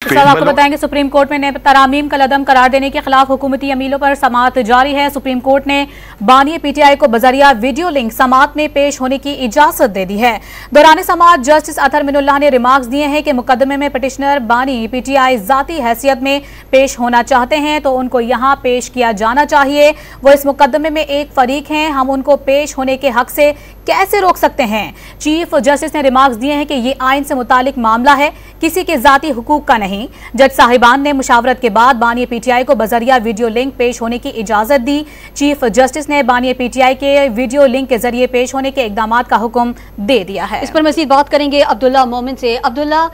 आपको बताएंगे supreme court में तरामीम का लदम करार देने के खिलाफ हुकूमती अमीलों पर समाअत जारी है। सुप्रीम कोर्ट ने बानी पीटीआई को बजरिया वीडियो लिंक समाअत में पेश होने की इजाजत दे दी है। दौरान समाअत जस्टिस अतहर मिनुल्लाह ने रिमार्क्स दिए हैं कि मुकदमे में पिटिशनर बानी पीटीआई जाती हैसियत में पेश होना चाहते हैं तो उनको यहाँ पेश किया जाना चाहिए। वो इस मुकदमे में एक फरीक हैं, हम उनको पेश होने के हक से कैसे रोक सकते हैं। चीफ जस्टिस ने रिमार्क्स दिए हैं कि ये आइन से मुतालिक मामला है, किसी के जाती हुकूक का नहीं। जज साहिबान ने मुशावरत के बाद बानी पीटीआई को बजरिया वीडियो लिंक पेश होने की इजाजत दी। चीफ जस्टिस ने बानी पीटीआई के वीडियो लिंक के जरिए पेश होने के इकदाम का हुक्म दे दिया है। इस पर मज़ीद बात करेंगे अब्दुल्ला मोमिन से। अब्दुल्ला,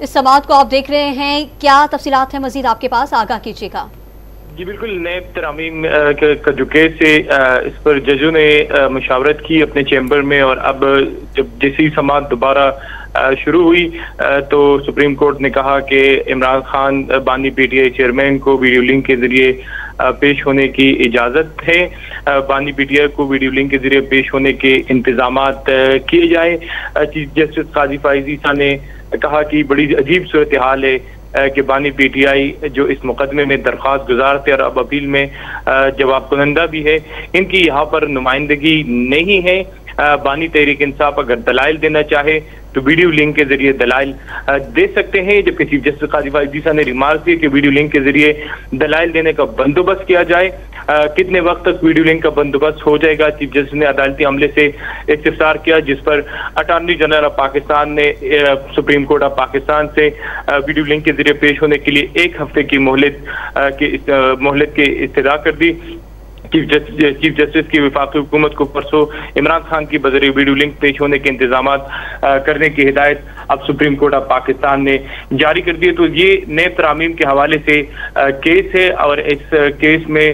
इस समाअत को आप देख रहे हैं, क्या तफसीलात हैं मज़ीद आपके पास, आगाह कीजिएगा। जी बिल्कुल, नैब तरामीम का जो केस है इस पर जजों ने मुशावरत की अपने चैम्बर में, और अब जब जैसी समाअत दोबारा शुरू हुई तो सुप्रीम कोर्ट ने कहा कि इमरान खान बानी पीटीआई चेयरमैन को वीडियो लिंक के जरिए पेश होने की इजाज़त है। बानी पीटीआई को वीडियो लिंक के जरिए पेश होने के इंतजामात किए जाए। चीफ जस्टिस काजी फाइज ईसा ने कहा कि बड़ी अजीब सूरत हाल है कि बानी पीटीआई जो इस मुकदमे में दरख्वास्त गुजार थे और अब अपील में जवाब कुनंदा भी है, इनकी यहाँ पर नुमाइंदगी नहीं है। बानी तहरीक इंसाफ अगर दलाइल देना चाहे तो वीडियो लिंक के जरिए दलाइल दे सकते हैं, जबकि चीफ जस्टिस काजी फाइज ईसा ने रिमार्क दिए कि वीडियो लिंक के जरिए दलाइल देने का बंदोबस्त किया जाए। कितने वक्त तक वीडियो लिंक का बंदोबस्त हो जाएगा, चीफ जस्टिस ने अदालती अमले से इस्तिफसार किया, जिस पर अटॉर्नी जनरल ऑफ पाकिस्तान ने सुप्रीम कोर्ट ऑफ पाकिस्तान से वीडियो लिंक के जरिए पेश होने के लिए 1 हफ्ते की मोहलत की इस्तदा कर दी। चीफ जस्टिस की वफाकी हुकूमत को परसों इमरान खान की बजरिए वीडियो लिंक पेश होने के इंतजामात करने की हिदायत अब सुप्रीम कोर्ट ऑफ पाकिस्तान ने जारी कर दी है। तो ये नए तरामीम के हवाले से केस है, और इस केस में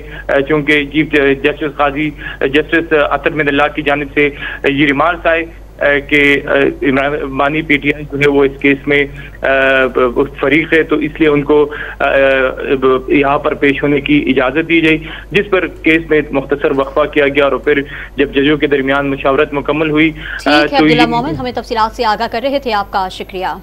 चूंकि चीफ जस्टिस अतहर मिनुल्लाह की जानिब से ये रिमार्क्स आए कि बानी पीटीआई जो है वो इस केस में फरीक है, तो इसलिए उनको यहाँ पर पेश होने की इजाज़त दी गई, जिस पर केस में मुख्तसर वक्फा किया गया। और फिर जब जजों के दरमियान मुशावरत मुकम्मल हुई तो अब्दुल्ला मोमिन हमें तफसीलात से आगाह कर रहे थे, आपका शुक्रिया।